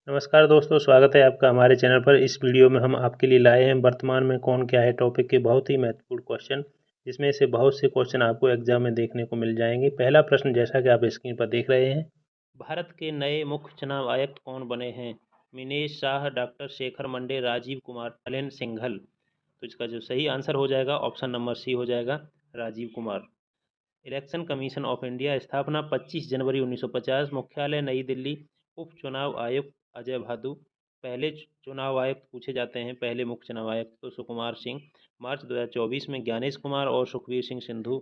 नमस्कार दोस्तों, स्वागत है आपका हमारे चैनल पर। इस वीडियो में हम आपके लिए लाए हैं वर्तमान में कौन क्या है टॉपिक के बहुत ही महत्वपूर्ण क्वेश्चन, जिसमें से बहुत से क्वेश्चन आपको एग्जाम में देखने को मिल जाएंगे। पहला प्रश्न जैसा कि आप स्क्रीन पर देख रहे हैं, भारत के नए मुख्य चुनाव आयुक्त कौन बने हैं? मिनेश शाह, डॉक्टर शेखर मंडे, राजीव कुमार, नलिन सिंघल। तो इसका जो सही आंसर हो जाएगा ऑप्शन नंबर सी हो जाएगा, Rajiv Kumar. Election commission of India स्थापना 25 जनवरी 1950, मुख्यालय नई दिल्ली। उप चुनाव आयुक्त अजय भादु। पहले चुनाव आयुक्त पूछे जाते हैं, पहले मुख्य चुनाव आयुक्त तो सुकुमार सिंह। मार्च 2024 में ज्ञानेश कुमार और सुखबीर सिंह सिंधु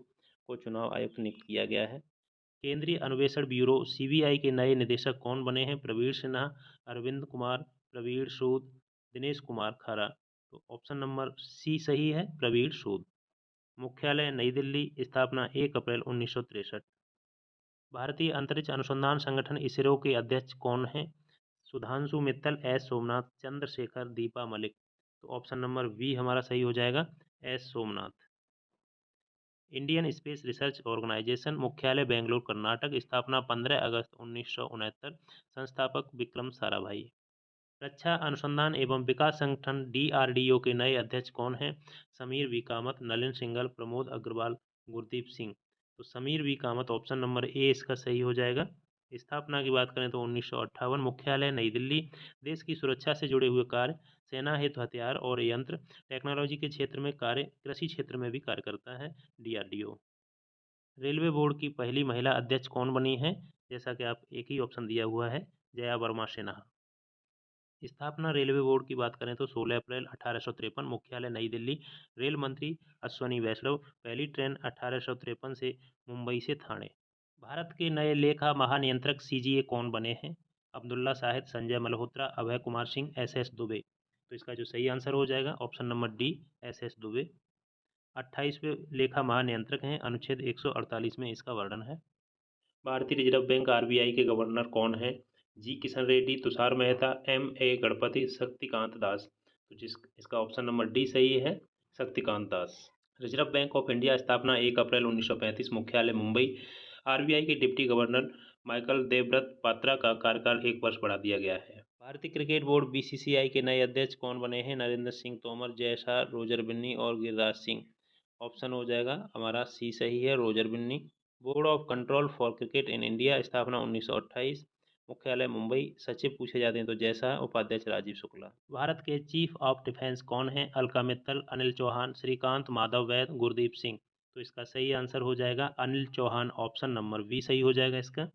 को चुनाव आयुक्त नियुक्त किया गया है। केंद्रीय अन्वेषण ब्यूरो सीबीआई के नए निदेशक कौन बने हैं? प्रवीण सिन्हा, अरविंद कुमार, प्रवीण सूद, दिनेश कुमार खरा। तो ऑप्शन नंबर सी सही है, प्रवीण सूद। मुख्यालय नई दिल्ली, स्थापना 1 अप्रैल 1963। भारतीय अंतरिक्ष अनुसंधान संगठन इसरो के अध्यक्ष कौन हैं? सुधांशु मित्तल, एस सोमनाथ, चंद्रशेखर, दीपा मलिक। तो ऑप्शन नंबर बी हमारा सही हो जाएगा, S Somnath. Indian space research organisation, मुख्यालय बेंगलुरु कर्नाटक, स्थापना 15 अगस्त 1969। संस्थापक विक्रम साराभाई। रक्षा अनुसंधान एवं विकास संगठन डीआरडीओ के नए अध्यक्ष कौन हैं? समीर वी कामत, नलिन सिंघल, प्रमोद अग्रवाल, गुरदीप सिंह। तो Sameer V Kamat option number A इसका सही हो जाएगा। स्थापना की बात करें तो 1958, मुख्यालय नई दिल्ली। देश की सुरक्षा से जुड़े हुए कार्य, सेना हेतु हथियार और यंत्र, टेक्नोलॉजी के क्षेत्र में कार्य, कृषि क्षेत्र में भी कार्य करता है डीआरडीओ। रेलवे बोर्ड की पहली महिला अध्यक्ष कौन बनी है? जैसा कि आप एक ही ऑप्शन दिया हुआ है, जया वर्मा सिन्हा। स्थापना रेलवे बोर्ड की बात करें तो 16 अप्रैल 1853, मुख्यालय नई दिल्ली। रेल मंत्री अश्वनी वैष्णव। पहली ट्रेन 1853 से मुंबई से ठाणे। भारत के नए लेखा महानियंत्रक सीजीए कौन बने हैं? अब्दुल्ला शाहिद, संजय मल्होत्रा, अभय कुमार सिंह, एस दुबे। तो इसका जो सही आंसर हो जाएगा option number D, S Dubey. 28वें लेखा महानियंत्रक हैं, अनुच्छेद 148 में इसका वर्णन है। भारतीय रिजर्व बैंक आरबीआई के गवर्नर कौन हैं? जी किशन रेड्डी, तुषार मेहता, एम ए गणपति, शक्तिकांत दास। तो जिस इसका ऑप्शन नंबर डी सही है, Shaktikanta Das. Reserve bank of India स्थापना 1 अप्रैल 1935, मुख्यालय मुंबई। आरबीआई के deputy governor Michael Devvrat Patra का कार्यकाल 1 वर्ष बढ़ा दिया गया है। भारतीय क्रिकेट बोर्ड बीसीसीआई के नए अध्यक्ष कौन बने हैं? नरेंद्र सिंह तोमर, जय शाह, रोजर बिन्नी और गिरिराज सिंह। ऑप्शन हो जाएगा हमारा सी सही है, Roger Binny. Board of control for cricket in India, स्थापना 1928, मुख्यालय मुंबई। सचिव पूछे जाते हैं तो जैसा, उपाध्यक्ष राजीव शुक्ला। भारत के चीफ ऑफ डिफेंस कौन है? अलका मित्तल, अनिल चौहान, श्रीकांत माधव वैद, गुरदीप सिंह। तो इसका सही आंसर हो जाएगा Anil Chauhan, option number B सही हो जाएगा इसका।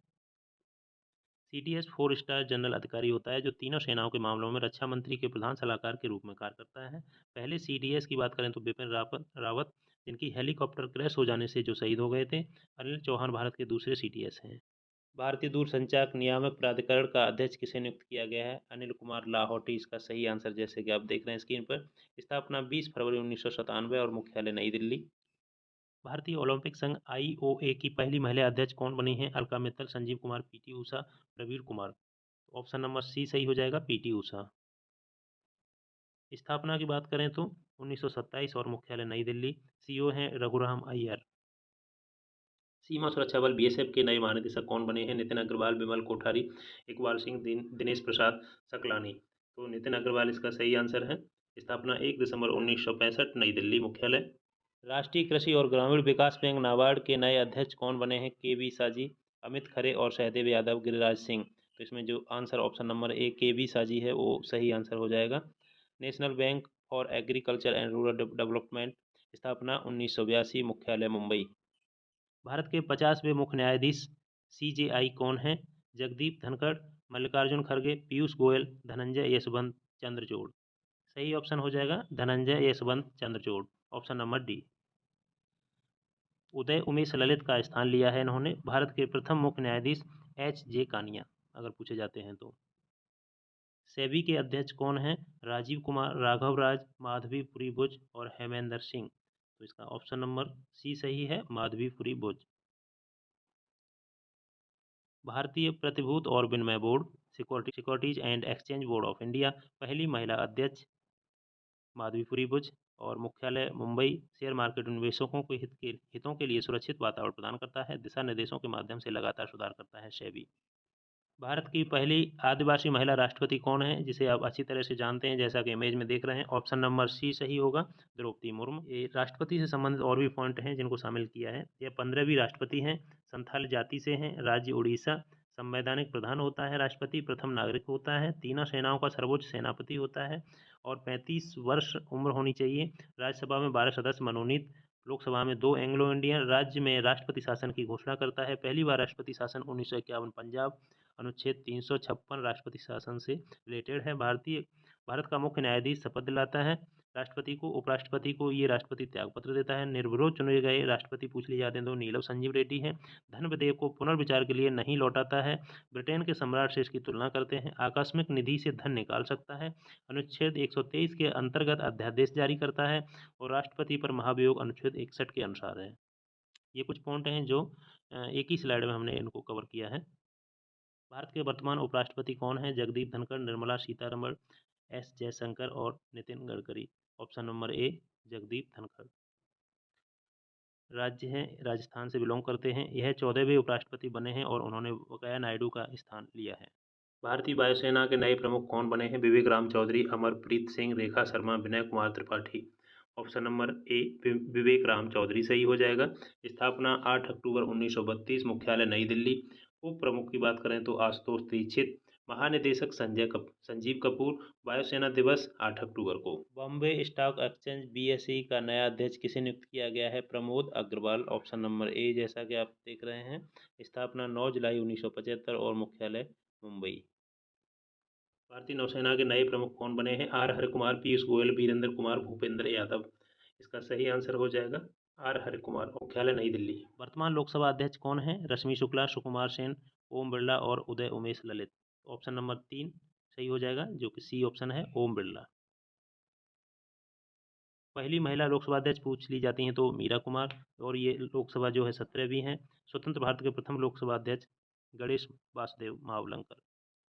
सीटीएस 4 स्टार जनरल अधिकारी होता है जो तीनों सेनाओं के मामलों में रक्षा मंत्री के प्रधान सलाहकार के रूप में कार्य करता है। पहले सीडीएस की बात करें तो बिपिन रावत, जिनकी हेलीकॉप्टर क्रैश हो जाने से जो शहीद हो गए थे। अनिल चौहान भारत के दूसरे सीटीएस हैं। भारतीय दूरसंचार नियामक प्राधिकरण का अध्यक्ष किसे नियुक्त किया गया है? अनिल कुमार लाहौटी इसका सही आंसर, जैसे कि आप देख रहे हैं स्क्रीन पर। स्थापना 20 फरवरी 1997 और मुख्यालय नई दिल्ली। भारतीय ओलंपिक संघ आईओए की पहली महिला अध्यक्ष कौन बनी है? Alka Mittal, Sanjeev Kumar, PT Usha, Praveen Kumar. Option number C सही हो जाएगा, पीटी उषा। स्थापना की बात करें तो 1927 और मुख्यालय नई दिल्ली। सीईओ हैं रघुराम अय्यर। सीमा सुरक्षा बल बीएसएफ के नए महानिदेशक कौन बने हैं? नितिन अग्रवाल, विमल कोठारी, इकबाल सिंह, दिनेश प्रसाद सकलानी। तो नितिन अग्रवाल इसका सही आंसर है। स्थापना 1 दिसंबर 1965, नई दिल्ली, मुख्यालय। राष्ट्रीय कृषि और ग्रामीण विकास बैंक नाबार्ड के नए अध्यक्ष कौन बने हैं? के बी साजी, अमित खरे और सहदेव यादव, गिरिराज सिंह। तो इसमें जो आंसर ऑप्शन नंबर ए के बी साजी है वो सही आंसर हो जाएगा। National bank for agriculture and rural development, स्थापना 1982, मुख्यालय मुंबई। भारत के 50वें मुख्य न्यायाधीश सीजेआई कौन हैं? जगदीप धनखड़, मल्लिकार्जुन खड़गे, पीयूष गोयल, धनंजय यशवंत चंद्रचूड़। सही ऑप्शन हो जाएगा Dhananjaya Yeshwant Chandrachud, option number D. Uday Umesh Lalit का स्थान लिया है इन्होंने। भारत के प्रथम मुख्य न्यायाधीश एच जे कानिया, अगर पूछे जाते हैं तो। सेबी के अध्यक्ष कौन हैं? राजीव कुमार, राघव राज, माधवीपुरी बुच और हेमेंद्र सिंह। तो इसका ऑप्शन नंबर सी सही है, माधवीपुरी बुच। भारतीय प्रतिभूत और विनिमय board, securities and exchange board of India, पहली महिला अध्यक्ष माधवीपुरी बुच और मुख्यालय मुंबई। शेयर मार्केट निवेशकों के हितों के लिए सुरक्षित वातावरण प्रदान करता है। दिशा निर्देशों के माध्यम से लगातार सुधार करता है सेबी। भारत की पहली आदिवासी महिला राष्ट्रपति कौन है, जिसे आप अच्छी तरह से जानते हैं, जैसा कि इमेज में देख रहे हैं। ऑप्शन नंबर सी सही होगा, द्रौपदी मुर्मू। ये राष्ट्रपति से संबंधित और भी पॉइंट हैं जिनको शामिल किया है। ये 15वीं राष्ट्रपति हैं, संथाल जाति से हैं, राज्य उड़ीसा। संवैधानिक प्रधान होता है राष्ट्रपति, प्रथम नागरिक होता है, तीनों सेनाओं का सर्वोच्च सेनापति होता है और 35 वर्ष उम्र होनी चाहिए। राज्यसभा में 12 सदस्य मनोनीत, लोकसभा में 2 एंग्लो इंडियन। राज्य में राष्ट्रपति शासन की घोषणा करता है। पहली बार राष्ट्रपति शासन 1951 पंजाब। अनुच्छेद 356 राष्ट्रपति शासन से रिलेटेड है। भारत का मुख्य न्यायाधीश शपथ दिलाता है राष्ट्रपति को। उपराष्ट्रपति को ये राष्ट्रपति त्याग पत्र देता है। निर्विरोध चुने गए राष्ट्रपति पूछ लिए जाते हैं तो नीलम संजीव रेड्डी हैं। धन विधेयक को पुनर्विचार के लिए नहीं लौटाता है। ब्रिटेन के सम्राट से इसकी तुलना करते हैं। आकस्मिक निधि से धन निकाल सकता है। अनुच्छेद 123 के अंतर्गत अध्यादेश जारी करता है और राष्ट्रपति पर महाभियोग अनुच्छेद 61 के अनुसार है। ये कुछ पॉइंट हैं जो एक ही स्लाइड में हमने इनको कवर किया है। भारत के वर्तमान उपराष्ट्रपति कौन हैं? जगदीप धनखड़, निर्मला सीतारमण, एस जयशंकर और नितिन गडकरी। ऑप्शन नंबर ए जगदीप धनखड़। राज्य हैं राजस्थान से बिलोंग करते हैं। यह 14वें उपराष्ट्रपति बने हैं और उन्होंने वेंकैया नायडू का स्थान लिया है। भारतीय वायुसेना के नए प्रमुख कौन बने हैं? Vivek Ram Chaudhari, Amarpreet Singh, Rekha Sharma, Vinay Kumar Tripathi. Option number A Vivek Ram Chaudhari सही हो जाएगा। स्थापना 8 अक्टूबर 1932, मुख्यालय नई दिल्ली। उप प्रमुख की बात करें तो आशुतोष दीक्षित, महानिदेशक संजीव कपूर। वायुसेना दिवस 8 अक्टूबर को। बॉम्बे स्टॉक एक्सचेंज BSE का नया अध्यक्ष किसे नियुक्त किया गया है? Pramod Agarwal. Option number A जैसा कि आप देख रहे हैं। स्थापना 9 जुलाई 1975 और मुख्यालय मुंबई। भारतीय नौसेना के नए प्रमुख कौन बने हैं? आर हरि कुमार, पीयूष गोयल, वीरेंद्र कुमार, भूपेंद्र यादव। इसका सही आंसर हो जाएगा आर हरि कुमार, मुख्यालय नई दिल्ली। वर्तमान लोकसभा अध्यक्ष कौन है? रश्मि शुक्ला, सुकुमार सेन, ओम बिरला और उदय उमेश ललित। ऑप्शन नंबर 3 सही हो जाएगा, जो कि सी ऑप्शन है, ओम बिरला। पहली महिला लोकसभा अध्यक्ष पूछ ली जाती हैं तो मीरा कुमार, और ये लोकसभा जो है 17वीं है। स्वतंत्र भारत के प्रथम लोकसभा अध्यक्ष गणेश वासुदेव मावलंकर।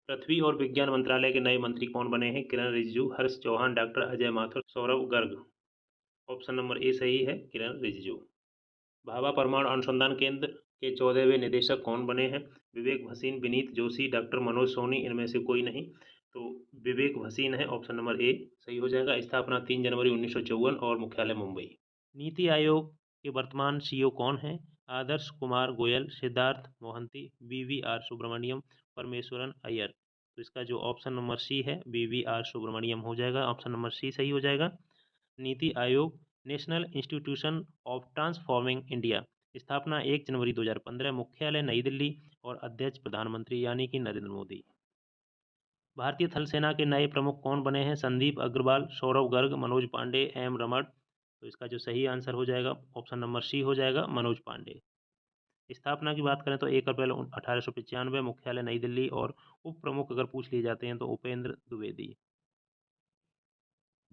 पृथ्वी और विज्ञान मंत्रालय के नए मंत्री कौन बने हैं? Kiren Rijiju, Harsh Chauhan, doctor Ajay Mathur, Saurabh Garg. Option number A सही है, किरण रिजिजू। भाभा परमाणु अनुसंधान केंद्र के 14वें निदेशक कौन बने हैं? विवेक भसीन, विनीत जोशी, डॉक्टर मनोज सोनी, इनमें से कोई नहीं। तो विवेक भसीन है, ऑप्शन नंबर ए सही हो जाएगा। स्थापना 3 जनवरी 1954 और मुख्यालय मुंबई। नीति आयोग के वर्तमान CEO कौन हैं? आदर्श कुमार गोयल, सिद्धार्थ मोहंती, BVR सुब्रमण्यम, परमेश्वरन अय्यर। तो इसका जो ऑप्शन नंबर सी है, BVR सुब्रमण्यम हो जाएगा। ऑप्शन नंबर सी सही हो जाएगा। NITI Aayog national institution of transforming India. स्थापना 1 जनवरी 2015, मुख्यालय नई दिल्ली और अध्यक्ष प्रधानमंत्री यानी कि नरेंद्र मोदी। भारतीय थल सेना के नए प्रमुख कौन बने हैं? संदीप अग्रवाल, सौरभ गर्ग, मनोज पांडे, M रमण। तो इसका जो सही आंसर हो जाएगा, ऑप्शन नंबर सी हो जाएगा, मनोज पांडे। स्थापना की बात करें तो 1 अप्रैल 1895, मुख्यालय नई दिल्ली और उप प्रमुख अगर पूछ लिए जाते हैं तो उपेंद्र द्विवेदी।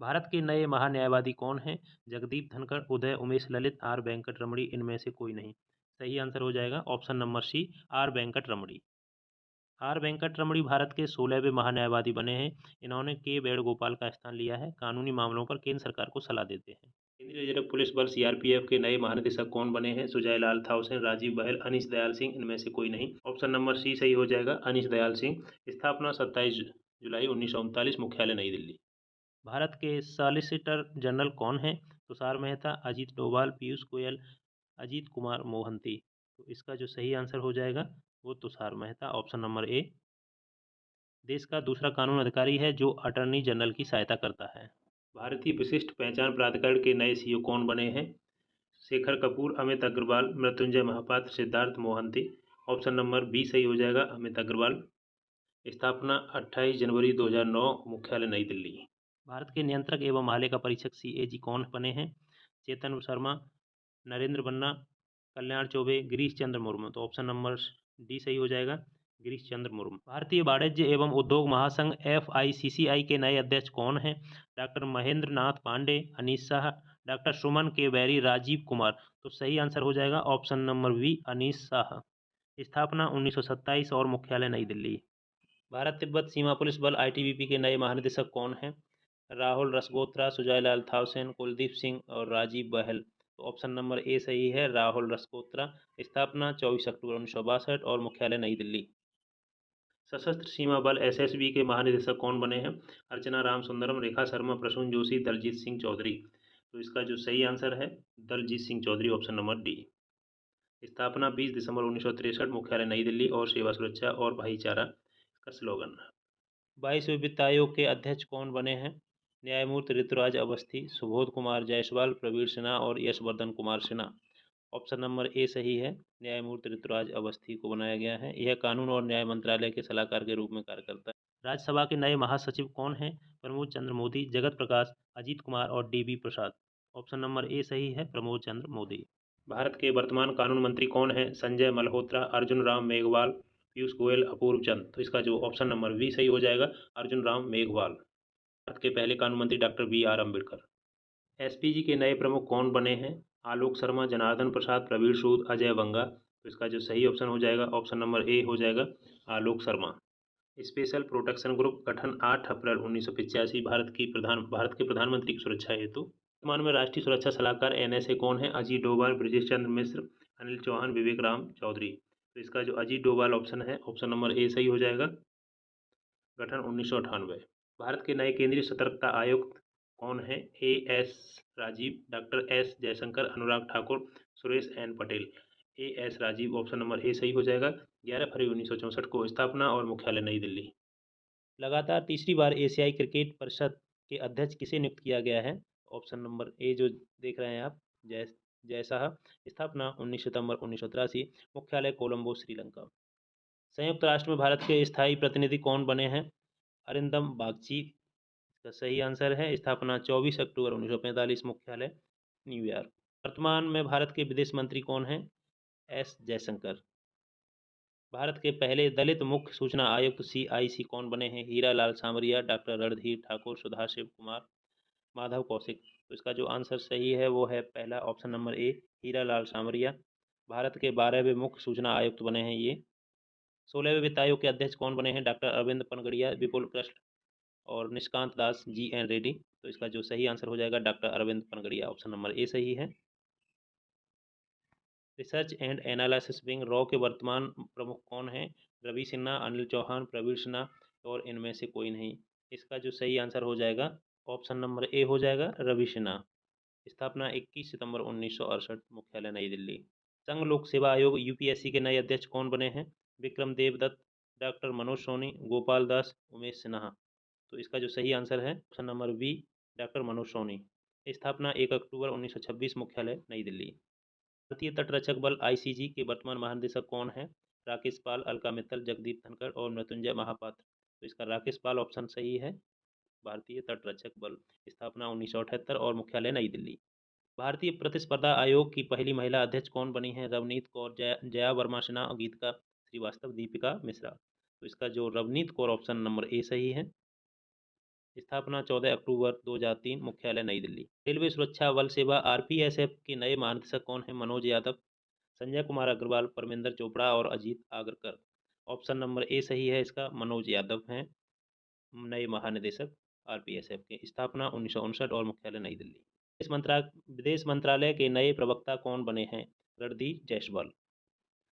भारत के नए महान्यायवादी कौन हैं? जगदीप धनखड़, उदय उमेश ललित, आर वेंकट रमणी, इनमें से कोई नहीं। सही आंसर हो जाएगा option number C, R Venkat Ramani. R Venkat रमणी भारत के 16वें महान्यायवादी बने हैं। इन्होंने के वेणुगोपाल का स्थान लिया है। कानूनी मामलों पर केंद्र सरकार को सलाह देते हैं। केंद्रीय रिजर्व पुलिस बल CRPF के नए महानिदेशक कौन बने हैं? सुजय लाल थाउसेन, राजीव बहल, अनीश दयाल सिंह, इनमें से कोई नहीं। ऑप्शन नंबर सी सही हो जाएगा, अनीश दयाल सिंह। स्थापना 27 जुलाई 1939, मुख्यालय नई दिल्ली। भारत के सॉलिसिटर जनरल कौन हैं? तुषार मेहता, अजीत डोभाल, पीयूष गोयल, अजीत कुमार मोहंती। तो इसका जो सही आंसर हो जाएगा वो तुषार मेहता, ऑप्शन नंबर ए। देश का दूसरा कानून अधिकारी है जो अटॉर्नी जनरल की सहायता करता है। भारतीय विशिष्ट पहचान प्राधिकरण के नए CEO कौन बने हैं? Shekhar Kapur, Amit Agarwal, Mrityunjay Mohapatra, Siddharth Mohanty. Option number B सही हो जाएगा, अमित अग्रवाल। स्थापना 28 जनवरी 2009, मुख्यालय नई दिल्ली। भारत के नियंत्रक एवं महालेखा परीक्षक CAG कौन बने हैं? चेतन शर्मा, नरेंद्र बन्ना, कल्याण चौबे, गिरीश चंद्र मुर्मू। तो ऑप्शन नंबर डी सही हो जाएगा, गिरीश चंद्र मुर्मू। भारतीय वाणिज्य एवं उद्योग महासंघ FICCI के नए अध्यक्ष कौन हैं? Doctor Mahendra Nath Pande, Anish Shah, doctor Suman K Bery, Rajiv Kumar. तो सही आंसर हो जाएगा option number B, Anish Shah. स्थापना 1927 और मुख्यालय नई दिल्ली। भारत तिब्बत सीमा पुलिस बल ITBP के नए महानिदेशक कौन हैं? राहुल रसगोत्रा, सुजय लाल थाउसेन, कुलदीप सिंह और राजीव बहल। तो ऑप्शन नंबर ए सही है, राहुल रसगोत्रा। स्थापना 24 अक्टूबर 1962 और मुख्यालय नई दिल्ली। सशस्त्र सीमा बल एसएसबी के महानिदेशक कौन बने हैं? अर्चना राम सुंदरम, रेखा शर्मा, प्रसून जोशी, दलजीत सिंह चौधरी। तो इसका जो सही आंसर है Daljeet Singh Chaudhary, option number D. स्थापना 20 दिसंबर 1963, मुख्यालय नई दिल्ली और सेवा सुरक्षा और भाईचारा का स्लोगन। 22वें वित्त आयोग के अध्यक्ष कौन बने हैं? न्यायमूर्ति ऋतुराज अवस्थी, सुबोध कुमार जायसवाल, प्रवीर सिन्हा और Yashwardhan Kumar Sinha. Option number A सही है, न्यायमूर्ति ऋतुराज अवस्थी को बनाया गया है। यह कानून और न्याय मंत्रालय के सलाहकार के रूप में कार्य करता है। राज्यसभा के नए महासचिव कौन हैं? प्रमोद चंद्र मोदी, जगत प्रकाश, अजीत कुमार और dB Prasad. Option number A सही है, प्रमोद चंद्र मोदी। भारत के वर्तमान कानून मंत्री कौन हैं? संजय मल्होत्रा, अर्जुन राम मेघवाल, पीयूष गोयल, अपूर्व चंद। तो इसका जो ऑप्शन नंबर बी सही हो जाएगा, अर्जुन राम मेघवाल। भारत के पहले कानून मंत्री डॉक्टर BR अम्बेडकर। एसपीजी के नए प्रमुख कौन बने हैं? आलोक शर्मा, जनार्दन प्रसाद, प्रवीण सूद, अजय बंगा। तो इसका जो सही ऑप्शन हो जाएगा, ऑप्शन नंबर ए हो जाएगा, Alok Sharma. Special protection group गठन 8 अप्रैल 1985, भारत के प्रधानमंत्री की सुरक्षा हेतु। वर्तमान में राष्ट्रीय सुरक्षा सलाहकार NSA कौन है? अजीत डोभाल, ब्रजेश चंद्र मिश्र, अनिल चौहान, विवेक राम चौधरी। तो इसका जो अजीत डोभाल ऑप्शन है, ऑप्शन नंबर ए सही हो जाएगा, गठन 1998। भारत के नए केंद्रीय सतर्कता आयुक्त कौन है? AS Rajiv, doctor S Jaishankar, Anurag Thakur, Suresh N Patel. AS Rajiv, option number A सही हो जाएगा। 11 फरवरी 1964 को स्थापना और मुख्यालय नई दिल्ली। लगातार तीसरी बार एशियाई क्रिकेट परिषद के अध्यक्ष किसे नियुक्त किया गया है? ऑप्शन नंबर ए जो देख रहे हैं आप, जय शाह। स्थापना 19 सितंबर 1983, मुख्यालय कोलंबो, श्रीलंका। संयुक्त राष्ट्र में भारत के स्थायी प्रतिनिधि कौन बने हैं? अरिंदम बागची, इसका सही आंसर है। स्थापना 24 अक्टूबर 1945, मुख्यालय न्यूयॉर्क। वर्तमान में भारत के विदेश मंत्री कौन हैं? S जयशंकर। भारत के पहले दलित मुख्य सूचना आयुक्त CIC कौन बने हैं? हीरा लाल सामरिया, डॉक्टर रणधीर ठाकुर, सुधाशिव कुमार, माधव कौशिक। तो इसका जो आंसर सही है वो है पहला, ऑप्शन नंबर ए, हीरा लाल सामरिया। भारत के 12वें मुख्य सूचना आयुक्त बने हैं ये। 16वें वित्त आयोग के अध्यक्ष कौन बने हैं? डॉक्टर अरविंद पनगड़िया, विपुल कृष्ण और निष्कांत दास GN रेड्डी। तो इसका जो सही आंसर हो जाएगा doctor Arvind Panagariya, option number A सही है। रिसर्च एंड एनालिसिस विंग रॉ के वर्तमान प्रमुख कौन हैं? रवि सिन्हा, अनिल चौहान, प्रवीर सिन्हा और इनमें से कोई नहीं। इसका जो सही आंसर हो जाएगा, ऑप्शन नंबर ए हो जाएगा, रवि सिन्हा। स्थापना 21 सितंबर 1968, मुख्यालय नई दिल्ली। संघ लोक सेवा आयोग UPSC के नए अध्यक्ष कौन बने हैं? विक्रम देवदत्त, डॉक्टर मनोज सोनी, गोपाल दास, उमेश सिन्हा। तो इसका जो सही आंसर है, option number B, doctor Manoj Soni. स्थापना 1 अक्टूबर 1926, मुख्यालय नई दिल्ली। भारतीय तटरक्षक बल ICG के वर्तमान महानिदेशक कौन है? राकेश पाल, अलका मित्तल, जगदीप धनखड़ और मृत्युंजय महापात्र। तो इसका राकेश पाल ऑप्शन सही है। भारतीय तटरक्षक बल, स्थापना 1978 और मुख्यालय नई दिल्ली। भारतीय प्रतिस्पर्धा आयोग की पहली महिला अध्यक्ष कौन बनी है? रवनीत कौर, जया वर्मा सिन्हा, गीतिका श्रीवास्तव, दीपिका मिश्रा। तो इसका जो Ravneet Kaur, option number A सही है। स्थापना 14 अक्टूबर 2003, मुख्यालय नई दिल्ली। रेलवे सुरक्षा बल सेवा RPSF के नए महानिदेशक कौन है? मनोज यादव, संजय कुमार अग्रवाल, परमेंद्र चोपड़ा और Ajit Agarkar. Option number A सही है इसका, मनोज यादव हैं नए महानिदेशक RPSF के। स्थापना 1959 और मुख्यालय नई दिल्ली। विदेश मंत्रालय के नए प्रवक्ता कौन बने हैं? रणदीप जायसवाल।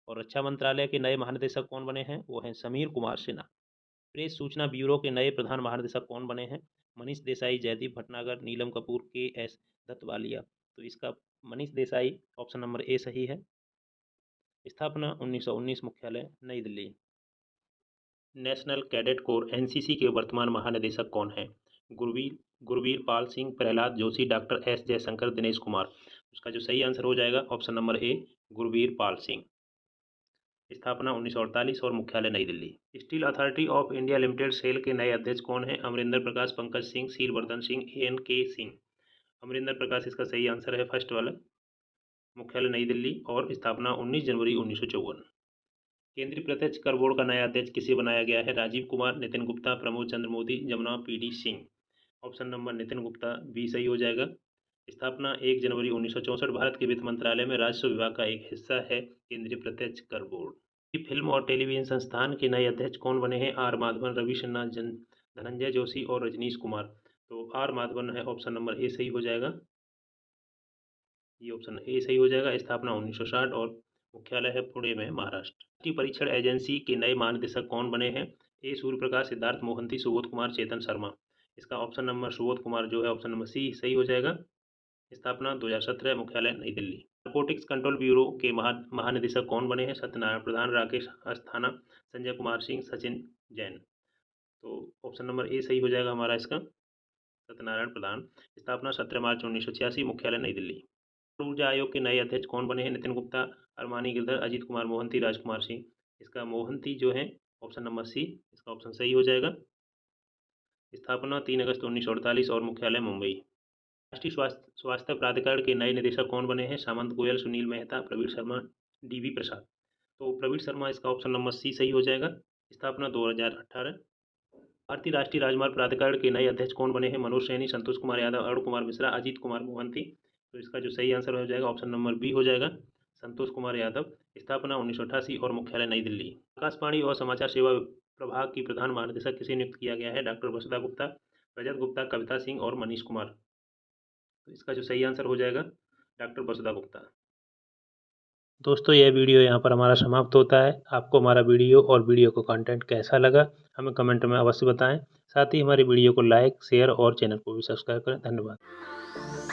और रक्षा मंत्रालय के नए महानिदेशक कौन बने हैं? वो हैं समीर कुमार सिन्हा। प्रेस सूचना ब्यूरो के नए प्रधान महानिदेशक कौन बने हैं? मनीष देसाई, जयदीप भटनागर, नीलम कपूर, KS दत्तवालिया। तो इसका Manish Desai, option number A सही है। स्थापना 1919, मुख्यालय New Delhi. National cadet corps NCC के वर्तमान महानिदेशक कौन हैं? Gurvir Pal Singh, Prahlad Joshi, doctor S Jaishankar, Dinesh Kumar. उसका जो सही आंसर हो जाएगा, option number A, Gurvir Pal Singh. स्थापना 1948 और मुख्यालय New Delhi. Steel authority of India limited SAIL के नए अध्यक्ष कौन हैं? अमरिंदर प्रकाश, पंकज सिंह, शीलवर्धन सिंह, NK सिंह। अमरिंदर प्रकाश इसका सही आंसर है, फर्स्ट वाला। मुख्यालय नई दिल्ली और स्थापना 19 जनवरी 1954। केंद्रीय प्रत्यक्ष कर बोर्ड का नया अध्यक्ष किसे बनाया गया है? Rajiv Kumar, Nitin Gupta, Pramod Chandra Modi, Jamuna PD Singh. Option number Nitin Gupta B सही हो जाएगा। स्थापना 1 जनवरी 1964, भारत के वित्त मंत्रालय में राजस्व विभाग का एक हिस्सा है केंद्रीय प्रत्यक्ष कर बोर्ड। फिल्म और टेलीविजन संस्थान के नए अध्यक्ष कौन बने हैं? R माधवन, रवि सिन्हा, धनंजय जोशी और रजनीश कुमार। तो R माधवन है, ऑप्शन नंबर ए सही हो जाएगा। ये ऑप्शन ए सही हो जाएगा। स्थापना 1960 और मुख्यालय है पुणे में, महाराष्ट्र। राष्ट्रीय परीक्षण एजेंसी के नए महानिदेशक कौन बने हैं? ए सूर्य प्रकाश, सिद्धार्थ मोहंती, सुबोध कुमार, चेतन शर्मा। इसका ऑप्शन नंबर सुबोध कुमार जो है ऑप्शन नंबर सी सही हो जाएगा। स्थापना 2017, मुख्यालय New Delhi. Narcotics control bureau के महानिदेशक कौन बने हैं? सत्यनारायण प्रधान, राकेश अस्थाना, संजय कुमार सिंह, सचिन जैन। तो ऑप्शन नंबर ए सही हो जाएगा हमारा इसका, सत्यनारायण प्रधान। स्थापना 17 मार्च 1986, मुख्यालय नई दिल्ली। ऊर्जा आयोग के नए अध्यक्ष कौन बने हैं? नितिन गुप्ता, अरमानी गिरधर, अजीत कुमार मोहंती, राजकुमार सिंह। इसका मोहंती जो है ऑप्शन नंबर सी, इसका ऑप्शन सही हो जाएगा। स्थापना 3 अगस्त 1948 और मुख्यालय मुंबई। राष्ट्रीय स्वास्थ्य प्राधिकरण के नए निदेशक कौन बने हैं? सामंत गोयल, सुनील मेहता, प्रवीण शर्मा, डीवी प्रसाद। तो प्रवीण शर्मा इसका ऑप्शन नंबर सी सही हो जाएगा। स्थापना 2018। भारतीय राष्ट्रीय राजमार्ग प्राधिकरण के नए अध्यक्ष कौन बने हैं? मनोज सैनी, संतोष कुमार यादव, अरुण कुमार मिश्रा, अजीत कुमार मोहंती। तो इसका जो सही आंसर हो जाएगा ऑप्शन नंबर बी हो जाएगा, संतोष कुमार यादव। स्थापना 1988 और मुख्यालय नई दिल्ली। आकाशवाणी और समाचार सेवा प्रभाग की प्रधान महानिदेशक किसे नियुक्त किया गया है? डॉक्टर वसुधा गुप्ता, रजत गुप्ता, कविता सिंह और मनीष कुमार। तो इसका जो सही आंसर हो जाएगा डॉक्टर वसुधा गुप्ता। दोस्तों यह वीडियो यहाँ पर हमारा समाप्त होता है। आपको हमारा वीडियो और वीडियो का कंटेंट कैसा लगा हमें कमेंट में अवश्य बताएं। साथ ही हमारी वीडियो को लाइक, शेयर और चैनल को भी सब्सक्राइब करें। धन्यवाद।